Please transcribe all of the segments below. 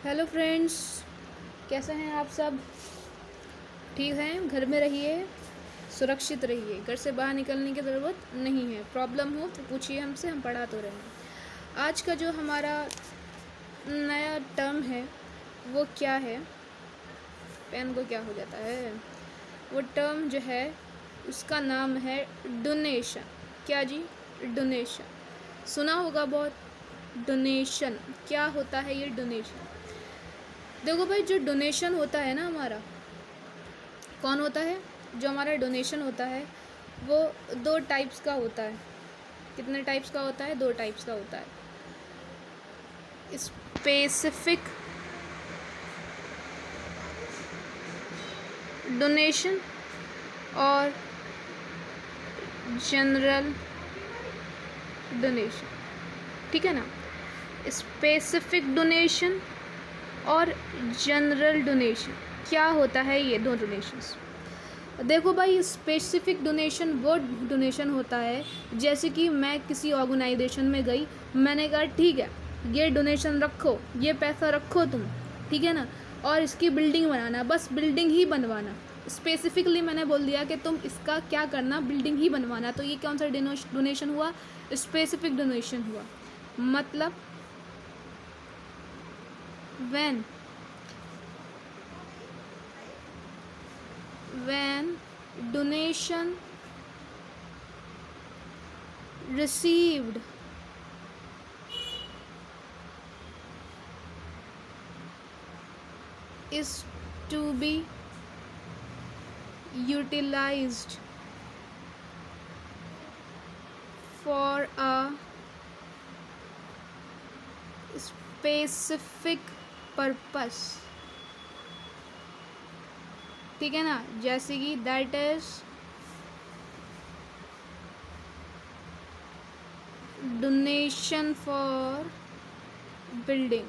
Hello friends, कैसे हैं आप सब? ठीक हैं? घर में रहिए, सुरक्षित रहिए, घर से बाहर निकलने की ज़रूरत नहीं है। प्रॉब्लम हो तो पूछिए हमसे, हम पढ़ा तो रहे हैं। आज का जो हमारा नया टर्म है वो क्या है? पेन को क्या हो जाता है? वो टर्म जो है उसका नाम है डोनेशन। क्या जी? डोनेशन। सुना होगा बहुत। डोनेशन क्या होता है? ये डोनेशन, देखो भाई, जो डोनेशन होता है ना हमारा, कौन होता है? जो हमारा डोनेशन होता है वो दो टाइप्स का होता है। कितने टाइप्स का होता है? दो टाइप्स का होता है। स्पेसिफिक डोनेशन और जनरल डोनेशन। ठीक है ना? स्पेसिफिक डोनेशन और जनरल डोनेशन क्या होता है? ये दो डोनेशंस। देखो भाई, स्पेसिफिक डोनेशन वो डोनेशन होता है जैसे कि मैं किसी ऑर्गेनाइजेशन में गई, मैंने कहा ठीक है ये डोनेशन रखो, ये पैसा रखो तुम, ठीक है ना, और इसकी बिल्डिंग बनाना, बस बिल्डिंग ही बनवाना। स्पेसिफिकली मैंने बोल दिया कि तुम इसका क्या करना, बिल्डिंग ही बनवाना। तो ये कौन सा डोनेशन हुआ? स्पेसिफिक डोनेशन हुआ। मतलब when donation received is to be utilized for a specific purpose। ठीक है ना? जैसे कि that is donation for building.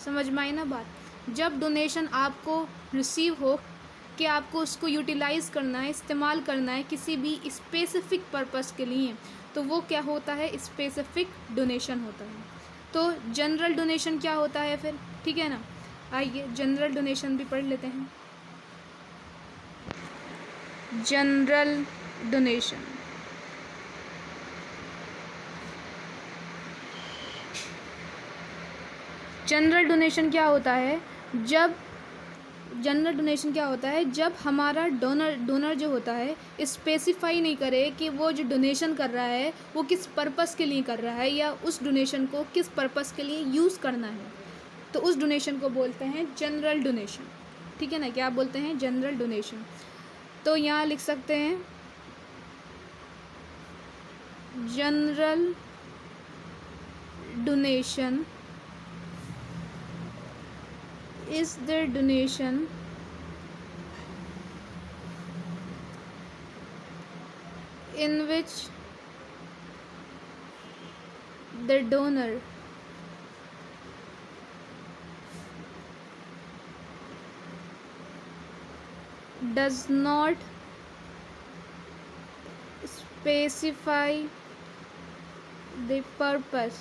समझ में आई ना बात? जब डोनेशन आपको रिसीव हो कि आपको उसको यूटिलाइज़ करना है, इस्तेमाल करना है किसी भी स्पेसिफिक पर्पस के लिए, तो वो क्या होता है? स्पेसिफिक डोनेशन होता है। तो जनरल डोनेशन क्या होता है फिर? ठीक है ना, आइए जनरल डोनेशन भी पढ़ लेते हैं। जनरल डोनेशन, जनरल डोनेशन क्या होता है? जनरल डोनेशन क्या होता है? जब हमारा डोनर जो होता है स्पेसिफाई नहीं करे कि वो जो डोनेशन कर रहा है वो किस पर्पस के लिए कर रहा है या उस डोनेशन को किस पर्पस के लिए यूज़ करना है, तो उस डोनेशन को बोलते हैं जनरल डोनेशन। ठीक है ना? क्या बोलते हैं? General donation. तो यहाँ लिख सकते हैं general donation is the donation in which the donor does not specify the purpose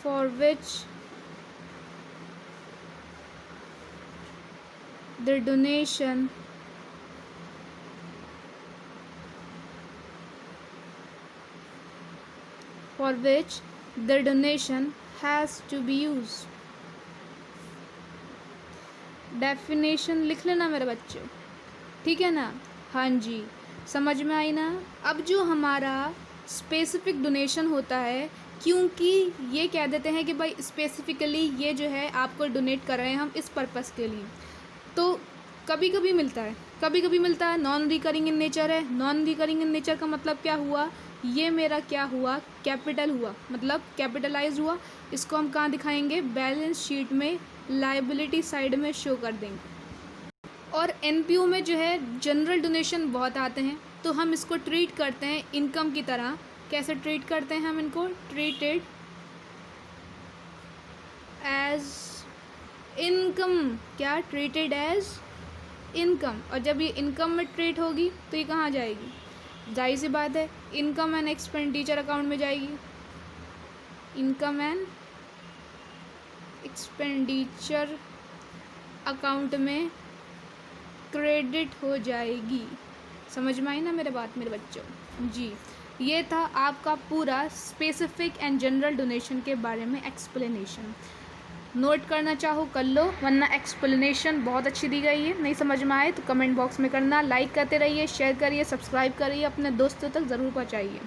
for which the donation has to be used। Definition लिख लेना मेरे बच्चों, ठीक है ना? हाँ जी, समझ में आई ना? अब जो हमारा स्पेसिफिक डोनेशन होता है, क्योंकि ये कह देते हैं कि भाई स्पेसिफिकली ये जो है आपको डोनेट कर रहे हैं हम इस पर्पस के लिए, तो कभी कभी मिलता है, कभी कभी मिलता है। नॉन रिकरिंग इन नेचर है। नॉन रिकरिंग इन नेचर का मतलब क्या हुआ? ये मेरा क्या हुआ? कैपिटल हुआ, मतलब कैपिटलाइज हुआ। इसको हम कहाँ दिखाएंगे? बैलेंस शीट में लायबिलिटी साइड में शो कर देंगे। और एनपीओ में जो है जनरल डोनेशन बहुत आते हैं, तो हम इसको ट्रीट करते हैं इनकम की तरह। कैसे ट्रीट करते हैं हम इनको? Treated as income. क्या? Treated as income. और जब ये इनकम में ट्रीट होगी तो ये कहाँ जाएगी? जाहिर सी बात है इनकम एंड एक्सपेंडिचर अकाउंट में जाएगी, इनकम एंड एक्सपेंडिचर अकाउंट में क्रेडिट हो जाएगी। समझ में आई ना मेरे बात मेरे बच्चों जी। ये था आपका पूरा स्पेसिफिक एंड जनरल डोनेशन के बारे में एक्सप्लेनेशन। नोट करना चाहो कर लो, वरना एक्सप्लेनेशन बहुत अच्छी दी गई है। नहीं समझ में आए तो कमेंट बॉक्स में करना। लाइक करते रहिए, शेयर करिए, सब्सक्राइब करिए, अपने दोस्तों तक ज़रूर पहुँचाइए।